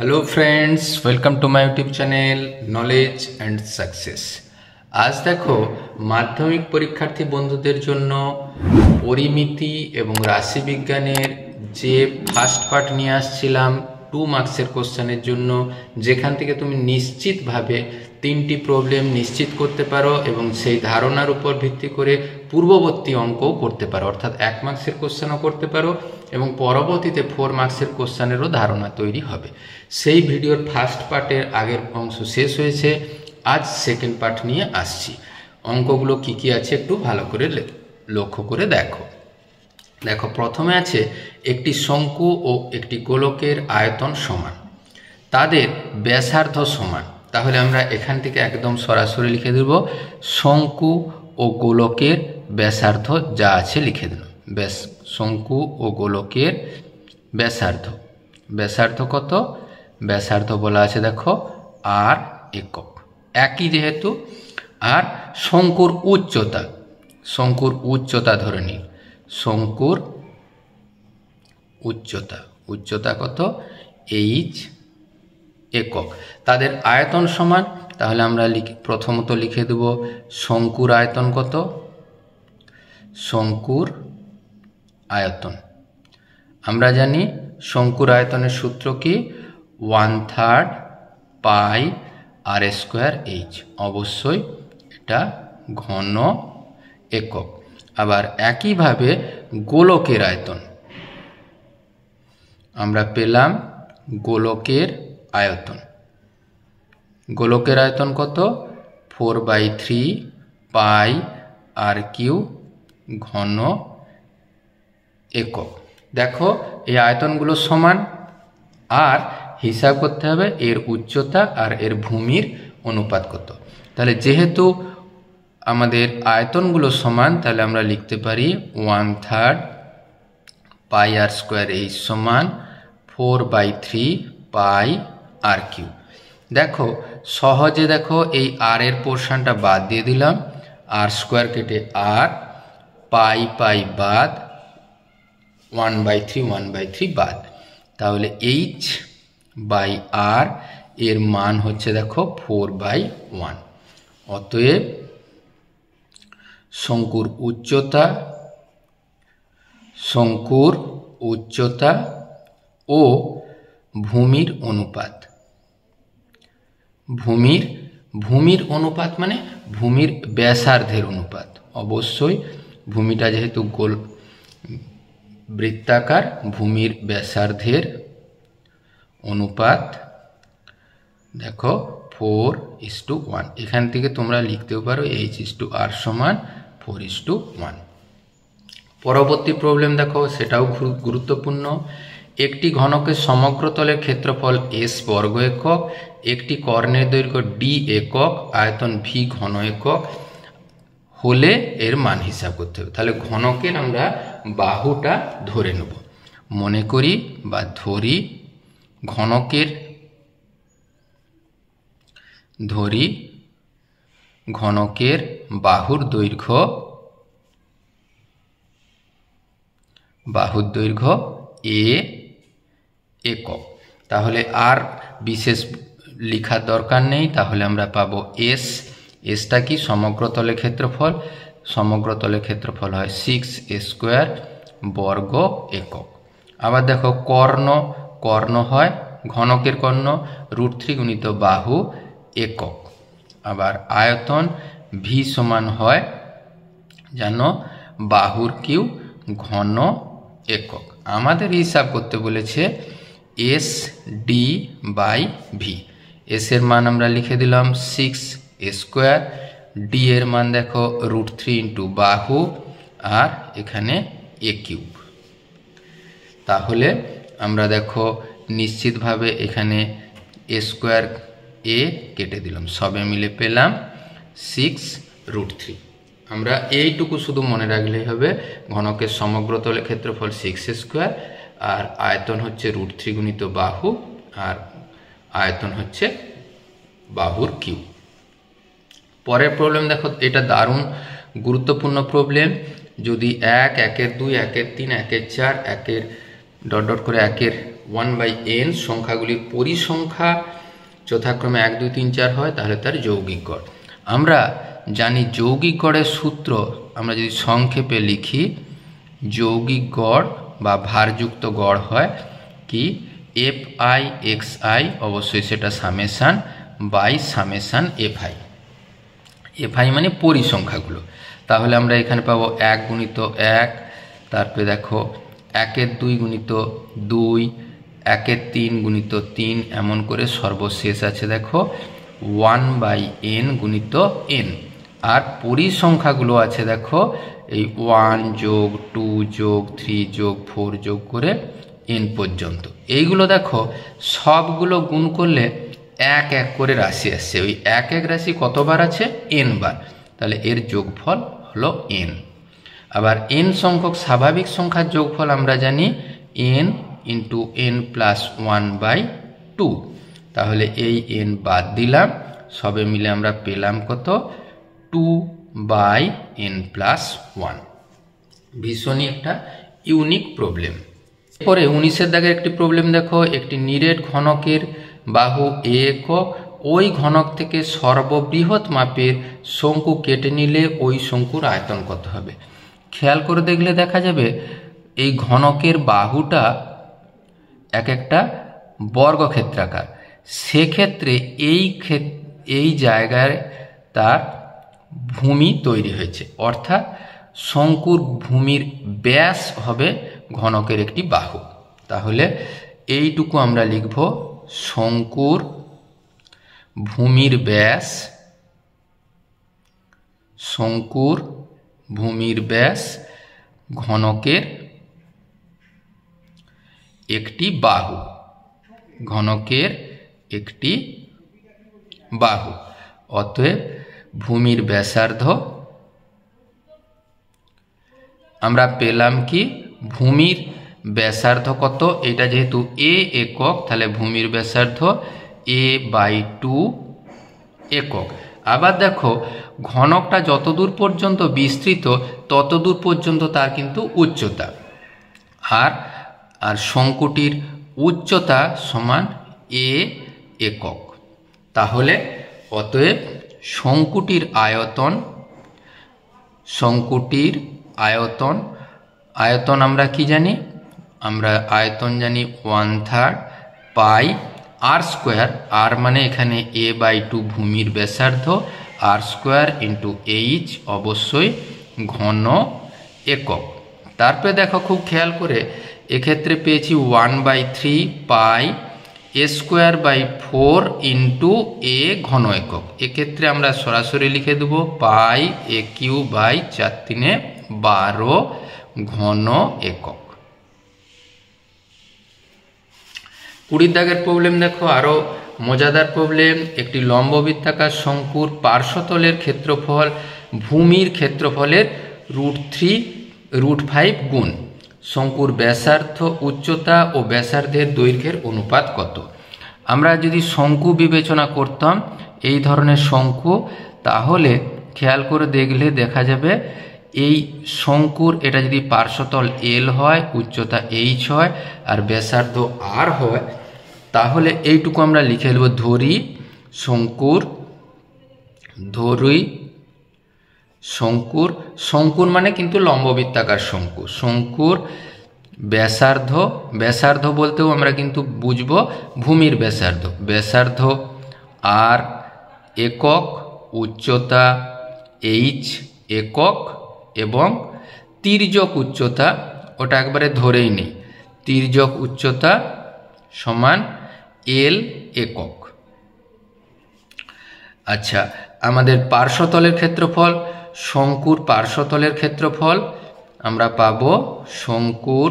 Hello friends, welcome to my YouTube channel knowledge and success. आज देखो माध्यमिक परीक्षार्थी बंधुদের জন্য পরিমিতি এবং রাশি বিজ্ঞানের যে ফার্স্ট পার্ট নিয়ে আসছিলাম 2 মার্কসের কোশ্চেনের জন্য, যেখান থেকে তুমি নিশ্চিতভাবে 3টি প্রবলেম নিশ্চিত করতে পারো এবং সেই ধারণার উপর ভিত্তি করে পূর্ববর্তী অঙ্কও করতে পারো, অর্থাৎ 1 মার্কসের কোশ্চেনও করতে পারো এবং পরবর্তীতে 4 মার্কসের কোশ্চেনেরও ধারণা তৈরি হবে। সেই ভিডিওর ফার্স্ট পার্টের আগের অংশ শেষ হয়েছে, আজ সেকেন্ড পার্ট নিয়ে আসছি। অঙ্কগুলো কি কি আছে একটু ভালো করে লক্ষ্য করে দেখো। দেখো, প্রথমে আছে একটি শঙ্কু ও একটি গোলকের আয়তন সমান, তাদের ব্যাসার্ধ সমান। তাহলে আমরা এখান থেকে একদম সরাসরি লিখে দেব শঙ্কু ও গোলকের ব্যাসার্ধ যা আছে লিখে দিলাম। শঙ্কু ও গোলকের ব্যাসার্ধ, ব্যাসার্ধ কত? ব্যাসার্ধ বলা আছে দেখো আর একক, একই যেহেতু। আর শঙ্কুর উচ্চতা, শঙ্কুর উচ্চতা ধরে নিই, শঙ্কুর উচ্চতা, উচ্চতা কত? এইচ একক। তাদের আয়তন সমান, তাহলে আমরা প্রথমত লিখে দেব শঙ্কুর আয়তন কত? শঙ্কুর আয়তন আমরা জানি শঙ্কুর আয়তনের সূত্র কি? 1/3 পাই আর স্কোয়ার এইচ। অবশ্যই এটা ঘন একক। আবার একইভাবে গোলকের আয়তন আমরা পেলাম, গোলকের আয়তন, গোলকের আয়তন কত? 4/3 পাই আর কিউ ঘন একক। দেখো এই আয়তনগুলো সমান, আর হিসাব করতে হবে এর উচ্চতা আর এর ভূমির অনুপাত কত। তাহলে যেহেতু আমাদের আয়তনগুলো সমান, তাহলে আমরা লিখতে পারি 1/3 পাই আর স্কোয়ার এইচ সমান 4/3 পাই আর কিউ। দেখো সহজে, দেখো এই আর এর পোর্শনটা বাদ দিয়ে দিলাম, আর স্কোয়ার কেটে আর, পাই পাই বাদ, 1/3 বাদ, তাহলে এইচ বাই আর এর মান হচ্ছে দেখো 4/1। অতএব শঙ্কুর উচ্চতা, শঙ্কুর উচ্চতা ও ভূমির অনুপাত, ভূমির অনুপাত মানে ভূমির ব্যাসার্ধের অনুপাত। অবশ্যই ভূমিটা যেহেতু গোল বৃত্তাকার, ভূমির ব্যাসার্ধের অনুপাত দেখো 4:1। এখান থেকে তোমরা লিখতেও পারো H/R সমান 4:1। পরবর্তী প্রবলেম দেখো, সেটাও গুরুত্বপূর্ণ। একটি ঘনকের সমগ্র তলের ক্ষেত্রফল S বর্গ একক, একটি কর্ণের দৈর্ঘ্য D একক, আয়তন V ঘন একক হলে এর মান হিসাব করতে হবে। তাহলে ঘনকের আমরা বাহুটা ধরে নেব, মনে করি বা ধরি ঘনকের বাহুর দৈর্ঘ্য A একক। তাহলে আর বিশেষ লেখার দরকার নেই, তাহলে আমরা পাবো S। এসটা কি? সমগ্র তলের ক্ষেত্রফল। সমগ্র তলের ক্ষেত্রফল হয় 6a² বর্গ একক। আবার দেখো কর্ণ হয়, ঘনকের কর্ণ √3 গুণিত বাহু একক। আবার আয়তন V সমান হয় জানো বাহুর কিউ ঘন একক। আমাদের হিসাব করতে বলেছে SD/V। এস এর মান আমরা লিখে দিলাম 6a², ডি এর মান দেখো √3 ইন্টু বাহু, আর এখানে a³। তাহলে আমরা দেখো নিশ্চিতভাবে এখানে a² কেটে দিলাম, সবে মিলে পেলাম 6√3। আমরা এইটুকু শুধু মনে রাখলেই হবে, ঘনকের সমগ্র তলের ক্ষেত্রফল 6a², আর আয়তন হচ্ছে √3 গুণিত বাহু, আর আয়তন হচ্ছে বাহুর কিউ। পরের প্রবলেম দেখো, এটা দারুণ গুরুত্বপূর্ণ প্রবলেম। যদি 1, 1-2, 1-3, 1-4, 1 ডট ডট করে 1 1/n সংখ্যাগুলির পরিসংখ্যা যথাক্রমে 1 2 3 4 হয় তাহলে তার যৌগিক গড়। আমরা জানি যৌগিক গড়ের সূত্র আমরা যদি সংক্ষেপে লিখি, যৌগিক গড় বা ভারযুক্ত গড় হয় কি fi xi, অবশ্যই সেটা summation by summation fi। fi মানে পরিসংখ্যাগুলো। তাহলে আমরা এখানে পাবো 1 গুণিত 1, তারপরে দেখো 1 এর 2 গুণিত 2, 1 এর 3 গুণিত 3, এমন করে সর্বশেষ আছে দেখো 1/n গুণিত n। আর পরিসংখ্যাগুলো আছে দেখো এই 1 যোগ 2 যোগ 3 যোগ 4 যোগ করে n পর্যন্ত। এইগুলো দেখো সবগুলো গুণ করলে এক এক করে রাশি আসছে। ওই এক এক রাশি কতবার আছে? n বার। তাহলে এর যোগফল হলো n। আবার n সংখ্যক স্বাভাবিক সংখ্যার যোগফল আমরা জানি n ইন্টু n প্লাস 1/2। তাহলে এই n বাদ দিলাম, সবে মিলে আমরা পেলাম কত? 2/n plus 1। ভীষণই একটা ইউনিক প্রবলেম। এরপরে 19-এর দাগের একটি প্রবলেম দেখো, একটি নিরেট ঘনকের বাহু a একক, ওই ঘনক থেকে সর্ববৃহৎ মাপের শঙ্কু কেটে নিলে ওই শঙ্কুর আয়তন কত হবে? খেয়াল করে দেখলে দেখা যাবে এই ঘনকের বাহুটা এক একটা বর্গক্ষেত্রাকার। সেক্ষেত্রে এই জায়গায় তার ভূমি তৈরি হয়েছে, অর্থাৎ শঙ্কুর ভূমির ব্যাস হবে ঘনকের একটি বাহু। তাহলে এইটুকু আমরা লিখব, শঙ্কুর ভূমির ব্যাস, শঙ্কুর ভূমির ব্যাস ঘনকের একটি বাহু, ঘনকের একটি বাহু। অতএব ভূমির ব্যাসার্ধ আমরা পেলাম কি? ভূমির ব্যাসার্ধ কত? এটা যেহেতু a একক, তাহলে ভূমির ব্যাসার্ধ a/2 একক। আবার দেখো ঘনকটা যতদূর পর্যন্ত বিস্তৃত ততদূর পর্যন্ত তার কিন্তু উচ্চতা, আর শঙ্কুটির উচ্চতা সমান a একক। তাহলে অতএব শঙ্কুটির আয়তন, শঙ্কুটির আয়তন, আয়তন আমরা কি জানি? আমরা আয়তন জানি 1/3 পাই r স্কোয়ার। r মানে এখানে a/2 ভূমির ব্যাসার্ধ, r স্কোয়ার ইন্টু h অবশ্যই ঘন একক। তারপরে দেখো খুব খেয়াল করে এক্ষেত্রে পেয়েছি 1/3 pi a square by 4 into a ঘন একক। এক্ষেত্রে আমরা সরাসরি লিখে দেবো পাই a³ বাই 4 3 12 ঘন একক। 20 দাগের প্রবলেম দেখো, আরো মজাদার প্রবলেম। একটি লম্ববৃত্তাকার শঙ্কুর পার্শ্বতলের ক্ষেত্রফল ভূমির ক্ষেত্রফলের √3/5 গুণ। শঙ্কুর ব্যাসার্ধ, উচ্চতা ও ব্যাসার্ধের দৈর্ঘ্যের অনুপাত কত? আমরা যদি শঙ্কু বিবেচনা করতাম, এই ধরনের শঙ্কু, তাহলে খেয়াল করে দেখলে দেখা যাবে এই শঙ্কুর এটা যদি পার্শ্বতল l হয়, উচ্চতা h হয় আর ব্যাসার্ধ r হয়, তাহলে এইটুকু আমরা লিখে নেব ধরি শঙ্কুর, শঙ্কুর মানে কিন্তু লম্ববৃত্তাকার শঙ্কু। শঙ্কুর ব্যাসার্ধ, ব্যাসার্ধ বলতেও আমরা কিন্তু বুঝবো ভূমির ব্যাসার্ধ, ব্যাসার্ধ r একক, উচ্চতা h একক এবং তির্যক উচ্চতা, ওটা একবারে ধরেই নেই, তির্যক উচ্চতা সমান l একক। আচ্ছা, আমাদের পার্শ্বতলের ক্ষেত্রফল, শঙ্কুর পার্শ্বতলের ক্ষেত্রফল আমরা পাবো শঙ্কুর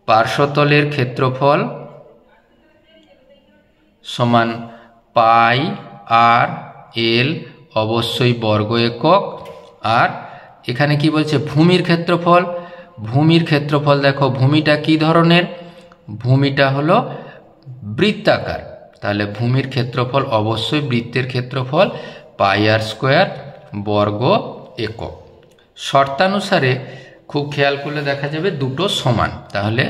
পার্শ্বতলের ক্ষেত্রফল সমান পাই আর এল, অবশ্যই বর্গ একক। আর এখানে কি বলছে? ভূমির ক্ষেত্রফল। ভূমির ক্ষেত্রফল দেখো ভূমিটা কি ধরনের? ভূমিটা হলো বৃত্তাকার, তাহলে ভূমির ক্ষেত্রফল অবশ্যই বৃত্তের ক্ষেত্রফল পাই আর স্কোয়ার বর্গ একক। শর্তানুসারে খুব খেয়াল করলে দেখা যাবে দুটো সমান, তাহলে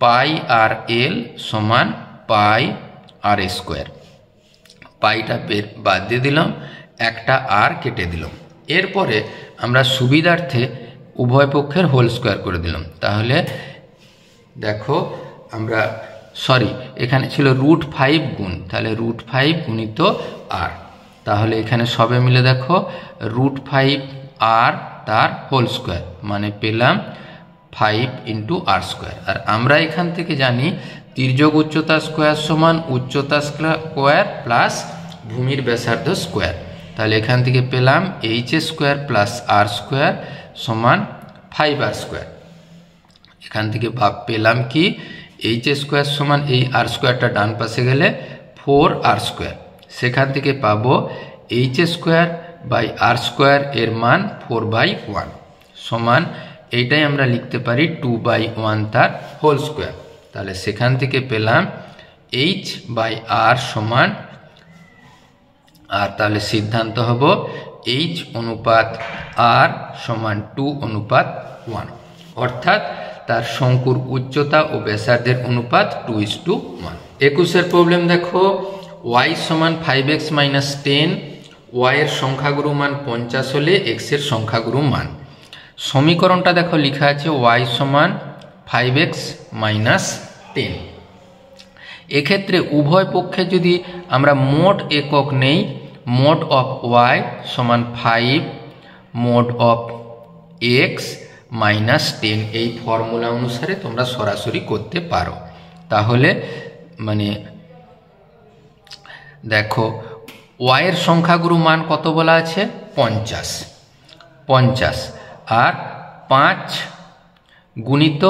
পাই আর এল সমান পাই আর স্কোয়ার। পাইটা বাদ দিয়ে দিলাম, একটা আর কেটে দিলাম। এরপরে আমরা সুবিধার্থে উভয় পক্ষের হোল স্কোয়ার করে দিলাম। তাহলে দেখো আমরা এখানে ছিল √5 গুণ, তাহলে √5 গুণিত আর, তাহলে এখানে সবে মিলে দেখো √5 আর তার হোল স্কোয়ার, মানে পেলাম 5 × r স্কোয়ার। আর আমরা এখান থেকে জানি তির্যক উচ্চতা স্কোয়ার সমান উচ্চতা স্কোয়ার প্লাস ভূমির ব্যাসার্ধ স্কোয়ার। তাহলে এখান থেকে পেলাম h² প্লাস r স্কোয়ার সমান 5r স্কোয়ার। এখান থেকে পেলাম কি h² সমান এই r স্কোয়ারটা ডান পাশে গেলে 4r স্কোয়ার। সেখান থেকে পাবো h²/r স্কোয়ার এর মান 4/1 সমান এইটাই আমরা লিখতে পারি 2/1 তার হোল স্কোয়ার। তাহলে সেখান থেকে পেলাম h/r সমান, আর তাহলে সিদ্ধান্ত হবো h/r সমান 2:1, অর্থাৎ তার শঙ্কুর উচ্চতা ও ব্যাসার্ধের অনুপাত 2:1। 21 প্রবলেম দেখো, y সমান 5x - 10, y এর সংখ্যাগুরু মান 50 হলে x এর সংখ্যাগুরু মান। সমীকরণটা দেখো লেখা আছে y সমান 5x - 10। এক্ষেত্রে উভয় পক্ষে যদি আমরা মোট একক নেই, মোড অফ y সমান 5 মোড অফ x - 10, এই ফর্মুলা অনুসারে তোমরা সরাসরি করতে পারো। তাহলে মানে দেখো y এর সংখ্যাগুরু মান কত বলা আছে 50, আর 5 গুণিত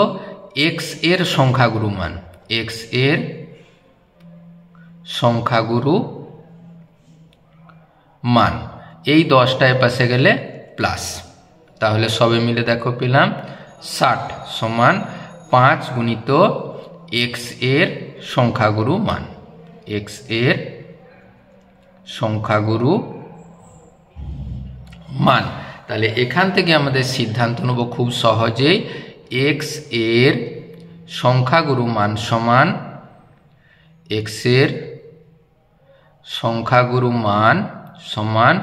x এর সংখ্যাগুরু মান, x এর সংখ্যাগুরু মান এই 10টা পাশে গেলে প্লাস, তাহলে সবে মিলে দেখো পেলাম 60 সমান 5 গুণিত x এর সংখ্যাগুরু মান, x এর সংখ্যাগুরু মান। তাহলে এখান থেকে আমাদের সিদ্ধান্ত নেব খুব সহজেই, x এর সংখ্যাগুরু মান সমান x এর সংখ্যাগুরু মান সমান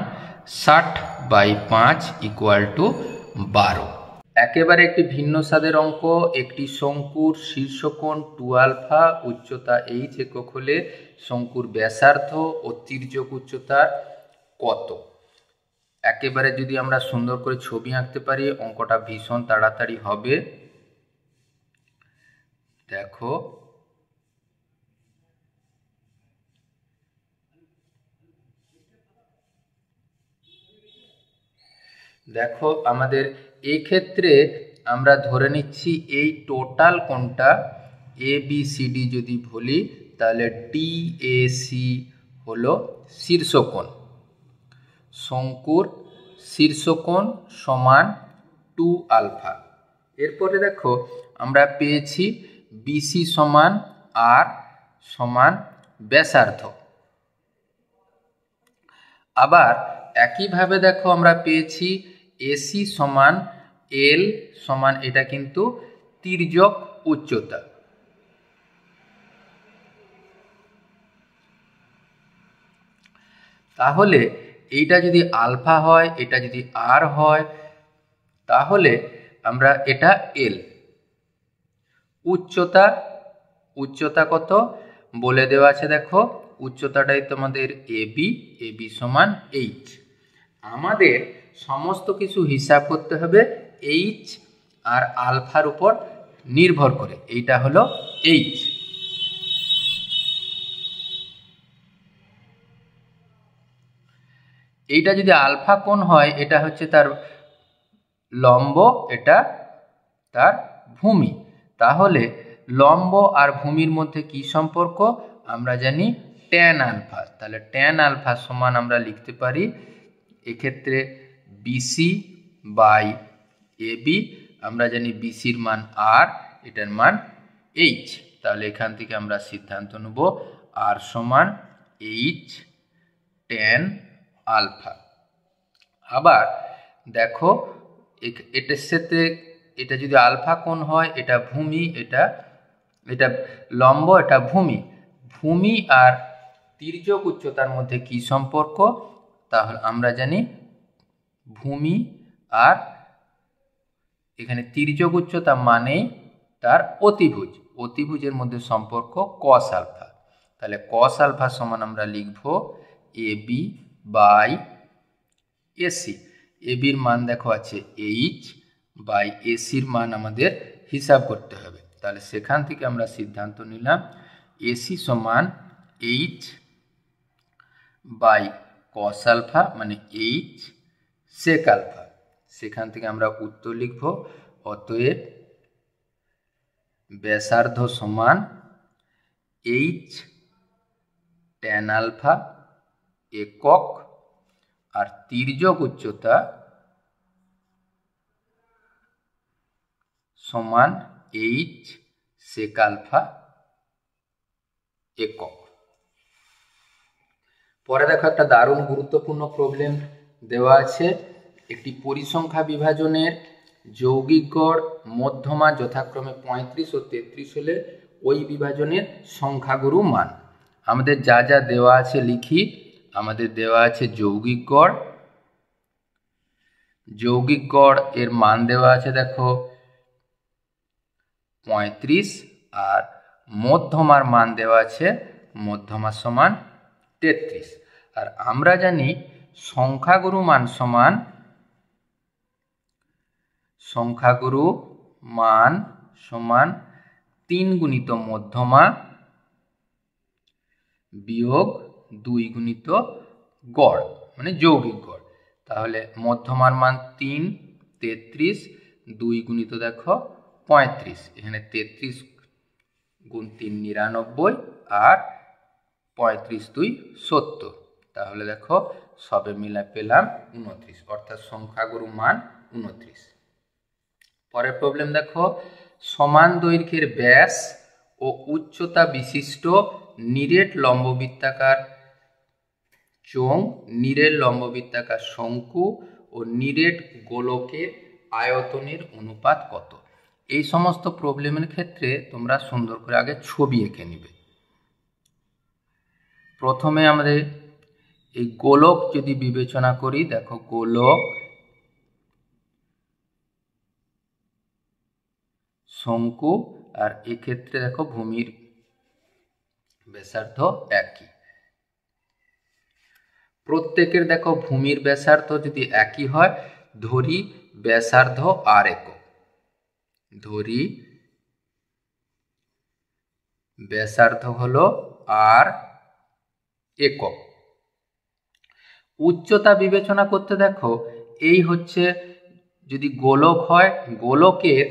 60/5 = 12। একেবারে একটি ভিন্ন স্বাদের অঙ্ক। একটি শঙ্কুর শীর্ষকোণ 2α, উচ্চতা h একক হলে শঙ্কুর ব্যাসার্ধ ও তির্যক উচ্চতা কত? একেবারে যদি আমরা সুন্দর করে ছবি আঁকতে পারি অঙ্কটা ভীষণ তাড়াতাড়ি হবে। দেখো দেখো আমাদের এই ক্ষেত্রে আমরা ধরে নিচ্ছি এই টোটাল কোণটা ABCD যদি বলি, তাহলে DAC হলো শীর্ষকোণ। শঙ্কুর শীর্ষকোণ সমান 2α। এরপরে দেখো আমরা পেয়েছি BC সমান R সমান ব্যাসার্ধ। আবার একইভাবে দেখো আমরা পেয়েছি AC সমান L সমান, এটা কিন্তু তির্যক উচ্চতা। তাহলে এইটা যদি আলফা হয়, এটা যদি আর হয়, তাহলে আমরা এটা এল। উচ্চতা কত বলে দেওয়া আছে, দেখো উচ্চতাটাই তোমাদের এবি সমান এইচ। আমাদের সমস্ত কিছু হিসাব করতে হবে এইচ আর আলফার উপর নির্ভর করে। এইটা হলো এইচ। এইটা যদি আলফা কোণ হয়, এটা হচ্ছে তার লম্ব, এটা তার ভূমি। তাহলে লম্ব আর ভূমির মধ্যে কি সম্পর্ক আমরা জানি, tan আলফা। তাহলে tan আলফা সমান আমরা লিখতে পারি এক্ষেত্রে BC/AB। আমরা জানি BCর মান আর, এটার মান এইচ। তাহলে এখান থেকে আমরা সিদ্ধান্ত নেব আর সমান এইচ tan আলফা। আবার দেখো এটার সাথে এটা যদি আলফা কোণ হয়, এটা ভূমি, এটা লম্ব, এটা ভূমি। ভূমি আর তির্যক উচ্চতার মধ্যে কি সম্পর্ক? তাহলে আমরা জানি ভূমি আর এখানে তির্যক উচ্চতা মানেই তার অতিভুজ, অতিভুজের মধ্যে সম্পর্ক কস আলফা। তাহলে কস আলফা সমান আমরা লিখব এবি বাই এসি। এবির মান দেখো আছে এইচ, বাই এসির মান আমাদের হিসাব করতে হবে। তাহলে সেখান থেকে আমরা সিদ্ধান্ত নিলাম এসি সমান এইচ বাই কস আলফা, মানে এইচ সেক আলফা। সেখান থেকে আমরা উত্তর লিখব অতএব ব্যাসার্ধ সমান এইচ ট্যান আলফা একক, আর তির্যক উচ্চতা সমান এইচ সেক আলফা একক। পরে দেখো একটা দারুণ গুরুত্বপূর্ণ প্রবলেম দেওয়া আছে। একটি পরিসংখ্যা বিভাজনের যৌগিক গড় মধ্যমা যথাক্রমে 35 ও 33 হলে ওই বিভাজনের সংখ্যাগুরু মান। আমাদের যা যা দেওয়া আছে লিখি। আমাদের দেওয়া আছে যৌগিক গড়, যৌগিক গড় এর মান দেওয়া আছে দেখো 35, আর মধ্যমার মান দেওয়া আছে মধ্যমা সমান 33। আর আমরা জানি সংখ্যাগুরু মান সমান 3 গুণিত মধ্যমা বিয়োগ 2 গুণিত গড়, মানে যৌগিক গড়। তাহলে মধ্যমার মান 3, 33, 2 গুণিত দেখো 35। এখানে 33 গুণ 3 99, আর 35 2 70। তাহলে দেখো সবে মিলে পেলাম 29, অর্থাৎ সংখ্যাগুরু মান 29। পরের প্রবলেম দেখো, সমান দৈর্ঘ্যের ব্যাস ও উচ্চতা বিশিষ্ট নিরেট লম্ববৃত্তাকার চোঙ, নিরেট লম্ববৃত্তাকার শঙ্কু ও নিরেট গোলকের আয়তনের অনুপাত কত? এই সমস্ত প্রবলেমের ক্ষেত্রে তোমরা সুন্দর করে আগে ছবি এঁকে নিবে। প্রথমে আমাদের এই গোলক যদি বিবেচনা করি, দেখো গোলক, শঙ্কু, আর এক্ষেত্রে দেখো ভূমির ব্যাসার্ধ একই। প্রত্যেকের দেখো ভূমির ব্যাসার্ধ যদি একই হয়, ধরি ব্যাসার্ধ আর একক, ধরি ব্যাসার্ধ হলো আর একক। উচ্চতা বিবেচনা করতে দেখো এই হচ্ছে, যদি গোলক হয় গোলকের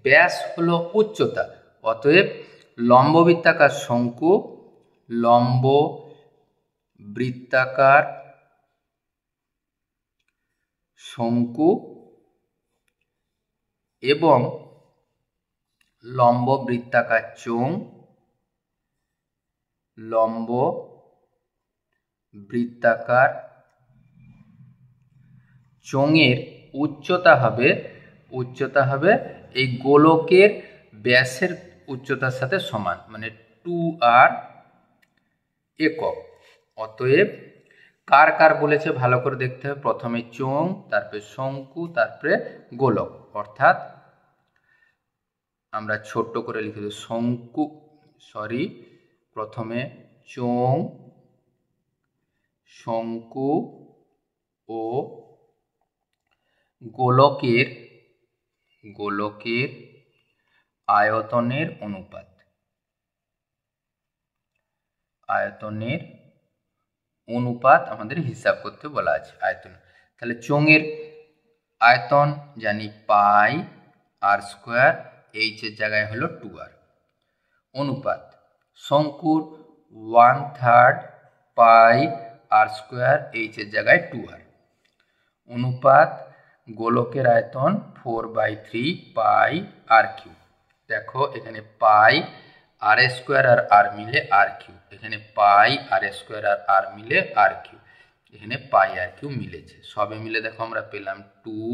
ব্যাস হলো উচ্চতা, অতএব লম্ব বৃত্তাকার শঙ্কু, লম্ব বৃত্তাকার শঙ্কু এবং লম্ব বৃত্তাকার চোঙ, লম্ব বৃত্তাকার চোঙের উচ্চতা হবে এই গোলকের ব্যাসের উচ্চতার সাথে সমান, মানে 2r একক। অতএব কার কার বলেছে ভালো করে দেখতে হবে। প্রথমে চোঙ, তারপরে শঙ্কু, তারপরে গোলক। অর্থাৎ আমরা ছোট্ট করে লিখে দেব প্রথমে চোঙ, শঙ্কু ও গোলকের আয়তনের অনুপাত আমাদের হিসাব করতে বলা আছে। আয়তন, তাহলে চোঙের আয়তন জানি পাই আর স্কোয়ার, এইচ এর জায়গায় হলো 2r। অনুপাত শঙ্কুর 1/3 পাই আর স্কোয়ার, এইচ এর জায়গায় 2r। অনুপাত গোলকের আয়তন 4/3 পাই আর কিউব। দেখো এখানে পাই আর স্কোয়ার আর আর মিলে আর কিউব, এখানে পাই আর স্কোয়ার আর আর মিলে আর কিউব, এখানে পাই আর কিউব মিলেছে, সবে মিলে দেখো আমরা পেলাম 2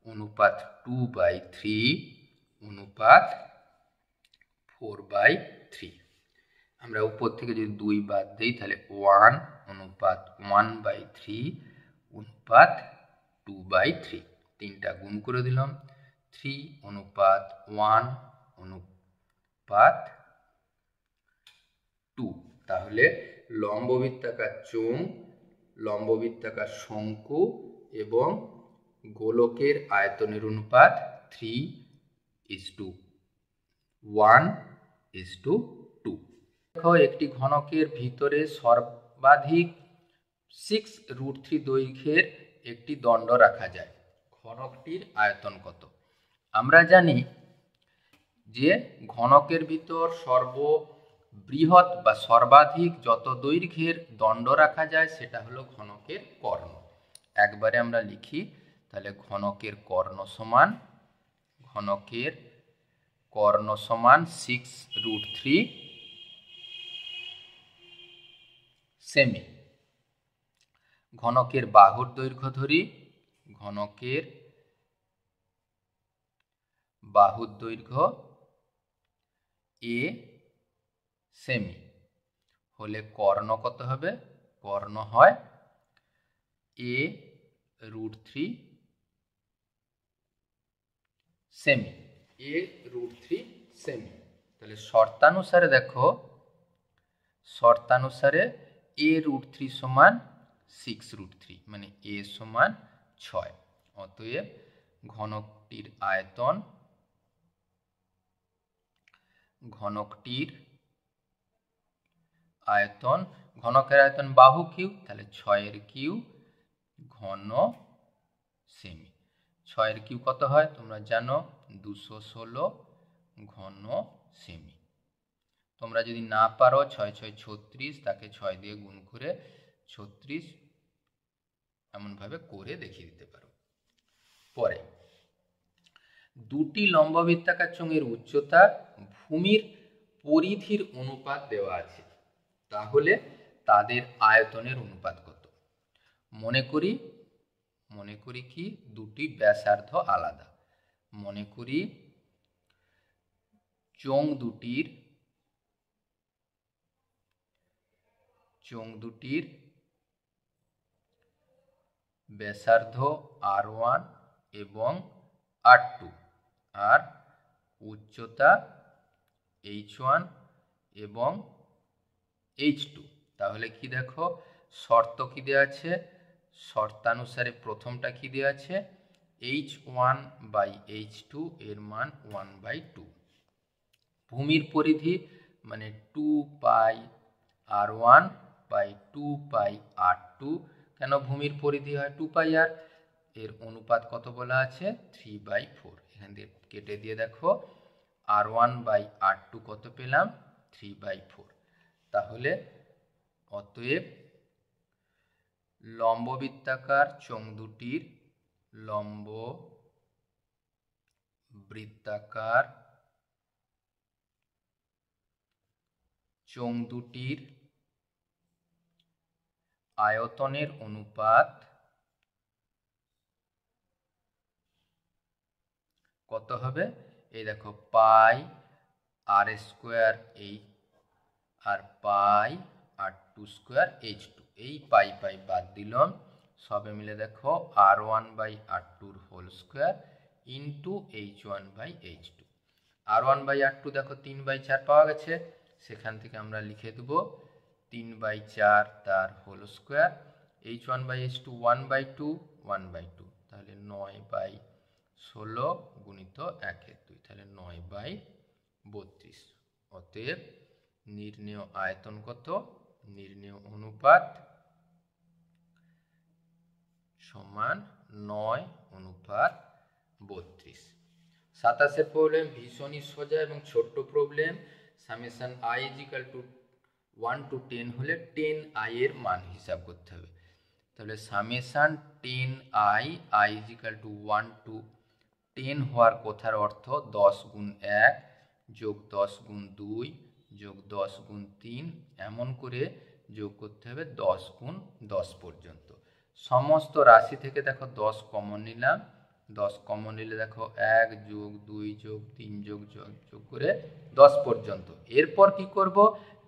অনুপাত 2/3 অনুপাত 4/3। আমরা উপর থেকে যদি 2 বাদ দিই তাহলে 1 অনুপাত 1/3 অনুপাত 2/3। তিনটা গুণ করে দিলাম, 3 অনুপাত 1 অনুপাত 2। তাহলে লম্ববৃত্তাকার চোঙ, লম্ববৃত্তাকার শঙ্কু এবং গোলকের আয়তনের অনুপাত 3:1:2। দেখো একটি ঘনকের ভিতরে সর্বাধিক 6√3 দৈর্ঘ্যের একটি দণ্ড রাখা যায়। ঘনকটির আয়তন কত? আমরা জানি যে ঘনকের ভিতর সর্ববৃহৎ বা সর্বাধিক যত দৈর্ঘ্যের দণ্ড রাখা যায় সেটা হলো ঘনকের কর্ণ। একবারে আমরা লিখি, তাহলে ঘনকের কর্ণ সমান 6√3 সেমি। ঘনকের বাহুর দৈর্ঘ্য ধরি, ঘনকের বাহুর দৈর্ঘ্য a সেমি হলে কর্ণ কত হবে? কর্ণ হয় a√3 সেমি। a√3 semi. তাহলে শর্তানুসারে দেখো, শর্তানুসারে a√3 সমান 6√3, মানে a সমান 6। অতএব ঘনকের আয়তন বাহু কিউ, তাহলে 6 কিউ ঘন সেমি। 6 কিউ কত হয় তোমরা জানো? 216 ঘন সেমি। তোমরা যদি না পারো 6 6 36, তাকে 6 দিয়ে গুণ করে 36 এমনভাবে করে দেখিয়ে দিতে পারো। পরে দুটি লম্ববৃত্তাকার চোঙের উচ্চতা ভূমির পরিধির অনুপাত দেওয়া আছে, তাহলে তাদের আয়তনের অনুপাত কত? মনে করি কি দুটি ব্যাসার্ধ আলাদা। মনে করি চোঙ দুটির ব্যাসার্ধ R1 এবং R2 আর উচ্চতা H1 এবং H2। তাহলে কি দেখো, শর্ত কি দেওয়া আছে? শর্তানুসারে প্রথমটা কি দেওয়া আছে? H1/H2 এর মান 1/2। ভূমির পরিধি মানে 2πr1/2πr2। কেন ভূমির পরিধি হয় 2πr? এর অনুপাত কত বলা আছে? 3/4। এখান দিয়ে কেটে দিয়ে দেখো r1/r2 কত পেলাম? 3/4। তাহলে অতএব লম্ববৃত্তাকার চোঙ দুটির আয়তনের অনুপাত কত হবে? এই দেখো πr² আর πr2²H2। এই পাই বাদ দিলাম, সবে মিলে দেখো r1/r2² ইন্টু h1/h2। r1/r2 দেখো 3/4 পাওয়া গেছে, সেখান থেকে আমরা লিখে দেব 3/4 তার হোল স্কোয়ার। h1/h2 1/2, তাহলে 9/16 গুণিত 1/2, তাহলে 9/32। অতএব নির্ণেয় আয়তন কত? নির্ণেয় অনুপাত সমান 9:32। 27 প্রবলেম ভীষণই সোজা এবং ছোট্ট প্রবলেম। সামেশন i = 1 to 10 হলে 10i এর মান হিসাব করতে হবে। তাহলে সামেশন 10i = 1 to 10 হওয়ার কথার অর্থ 10 গুণ 1 যোগ 10 গুণ 2 যোগ 10 গুণ 3 এমন করে যোগ করতে হবে 10 গুণ 10 পর্যন্ত। সমস্ত রাশি থেকে দেখো 10 কমন নিলাম, 10 কমন নিলে দেখো 1 যোগ 2 যোগ 3 যোগ যোগ করে 10 পর্যন্ত। এরপর কি করব,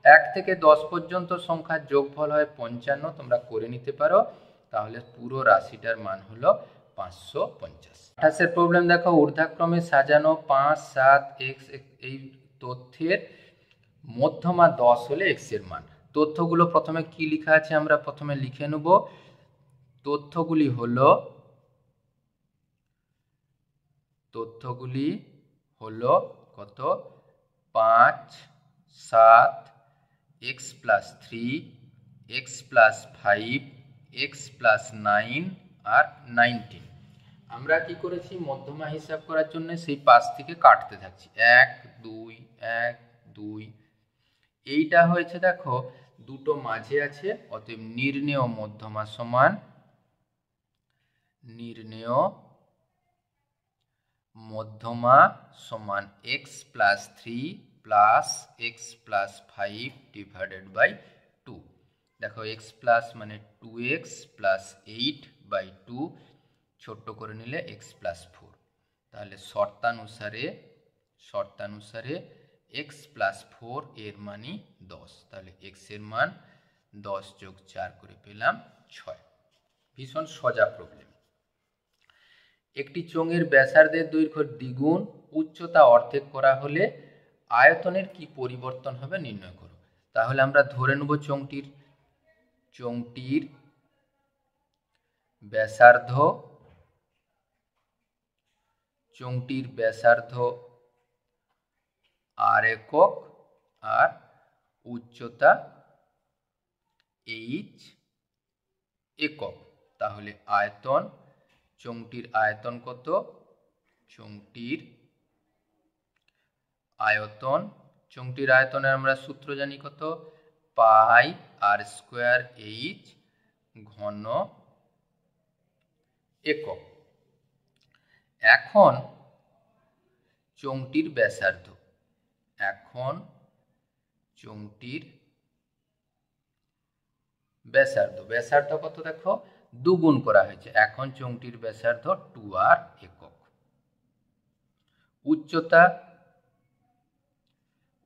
1 থেকে 10 পর্যন্ত সংখ্যার যোগফল হয় 55, তোমরা করে নিতে পারো। তাহলে পুরো রাশিটার মান হলো 550। 28 প্রবলেম দেখো, ঊর্ধ্বক্রমে সাজানো 5, 7, x এই তথ্যের মধ্যমা 10 হলে x এর মান। তথ্যগুলো প্রথমে কি লেখা আছে আমরা প্রথমে লিখে নেব। তথ্যগুলি হলো কত, 5, 7, x plus 3, x plus 5, x plus 9 আর 19। আমরা কি করেছি, মধ্যমা হিসাব করার জন্য সেই 5 থেকে কাটতে থাকছি, 1 2 1 2। এইটা হয়েছে দেখো দুটো মাঝে আছে, অতএব নির্ণেয় মধ্যমা সমান x plus 3 plus x plus 5 divided by 2। দেখো x প্লাস মানে 2x প্লাস 8/2, ছোট্ট করে নিলে x প্লাস 4। তাহলে শর্তানুসারে x প্লাস 4 এর মানই 10। তাহলে x এর মান 10 যোগ 4 করে পেলাম 6। ভীষণ সোজা প্রবলেম। একটি চোঙের ব্যাসার্ধের দৈর্ঘ্য দ্বিগুণ উচ্চতা অর্ধেক করা হলে আয়তনের কি পরিবর্তন হবে নির্ণয় করো। তাহলে আমরা ধরে নেব চোঙটির ব্যাসার্ধ r একক আর উচ্চতা h একক। তাহলে চোঙটির আয়তন কত, চোঙটির আয়তনের আমরা সূত্র জানি কত, পাই r স্কয়ার h ঘন একক। এখন চোঙটির ব্যাসার্ধ কত দেখো, দুগুণ করা হয়েছে, এখন চোঙটির ব্যাসার্ধ 2r একক।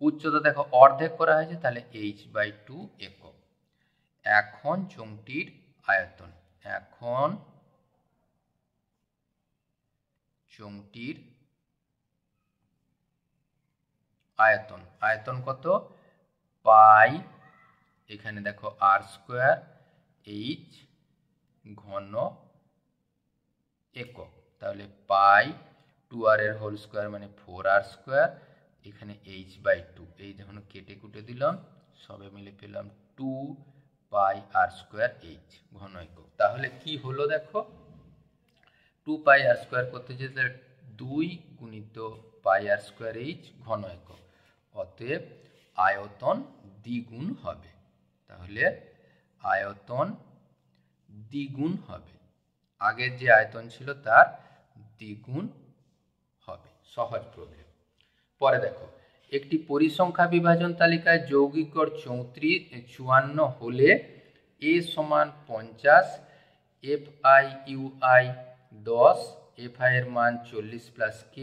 উচ্চতা দেখো অর্ধেক করা হয়েছে, তাহলে h/2 একক। এখন চোঙটির আয়তন কত, পাই এখানে দেখো r স্কয়ার h ঘন একক। তাহলে পাই 2r এর হোল স্কয়ার মানে 4r স্কয়ার, এখানে h/2, এই যখন কেটে কুটে দিলাম সবে মিলে পেলাম 2 পাই r স্কয়ার h ঘন একক। তাহলে কি হলো দেখো, 2 পাই r স্কয়ার করতে যেতে 2 গুণিত পাই r স্কয়ার h ঘন একক, অতএব আয়তন দ্বিগুণ হবে। তাহলে আয়তন দ্বিগুণ হবে, আগের যে আয়তন ছিল তার দ্বিগুণ হবে। সহজ প্রবলেম। পরে দেখো, একটি পরিসংখ্যা বিভাজন তালিকায় যৌগিক গড় 54 হলে a সমান 50, fi 10, fi এর মান 40 প্লাস k,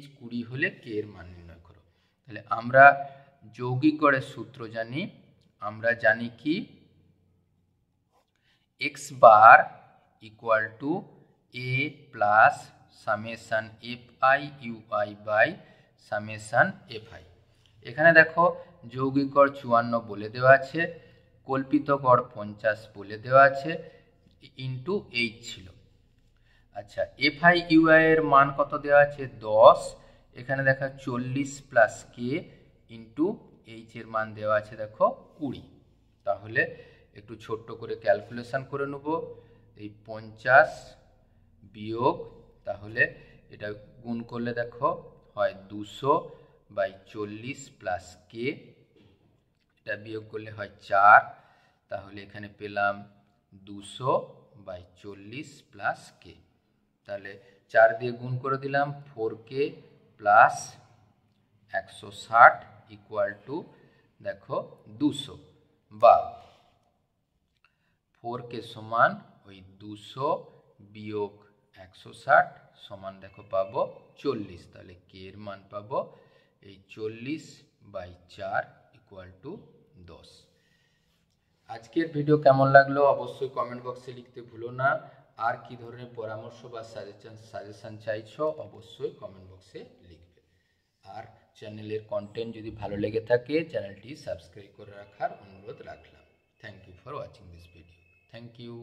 h 20 হলে k এর মান নির্ণয় করো। তাহলে আমরা যৌগিক গড়ের সূত্র জানি, আমরা জানি কি, x bar equal to a প্লাস summation fi ui by summation fi। এখানে দেখো যৌগিক গড় 54 বলে দেওয়া আছে, কল্পিত গড় 50 বলে দেওয়া আছে, ইন্টু h ছিল। আচ্ছা, fi ui এর মান কত দেওয়া আছে 10, এখানে দেখো 40 প্লাস k ইন্টু h এর মান দেওয়া আছে দেখো 20। তাহলে একটু ছোট্ট করে ক্যালকুলেশন করে নেব, এই 50 বিয়োগ, তাহলে এটা গুণ করলে দেখো হয় 200/40 প্লাস k, এটা বিয়োগ করলে হয় 4, তাহলে এখানে পেলাম 200/40 প্লাস k। তাহলে 4 দিয়ে গুণ করে দিলাম, 4k প্লাস 160 ইকুয়াল টু দেখো 200, বা 4k সমান ওই 200 বিয়োগ 160 সমান দেখো পাবো 40, তাহলে কে এর মান পাবো এই 40/4 ইকুয়াল টু 10। আজকের ভিডিও কেমন লাগলো অবশ্যই কমেন্ট বক্সে লিখতে ভুলো না। আর কি ধরনের পরামর্শ বা সাজেশন চাইছো অবশ্যই কমেন্ট বক্সে লিখবে। আর চ্যানেলের কন্টেন্ট যদি ভালো লেগে থাকে চ্যানেলটি সাবস্ক্রাইব করে রাখার অনুরোধ রাখলাম। Thank you for watching this video. Thank you.